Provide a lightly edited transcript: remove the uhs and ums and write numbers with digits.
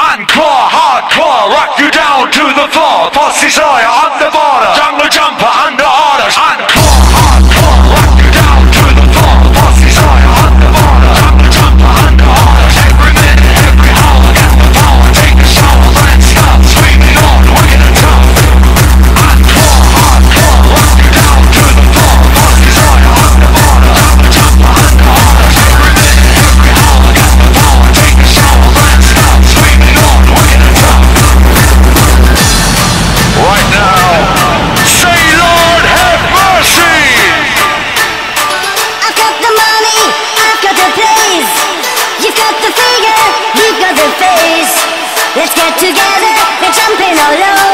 Encore, hardcore, rock you down to the floor. Pussy Sawyer on the border, jungle jumper under orders. Encore, hardcore, rock you down to the floor. Pussy Sawyer on the border, jungle jumper under orders. Every minute, every hour, get the power, take a shower, then stop screaming on, wicked and tough. Encore, hardcore, rock you down to the floor. Pussy Sawyer on the border, jungle jumper under orders. Every minute, every hour, get the power, take a shower, then stop screaming on, wicked and tough. Right now, say Lord have mercy. I've got the money, I've got the place. You've got the figure, you've got the face. Let's get together and jump in all over.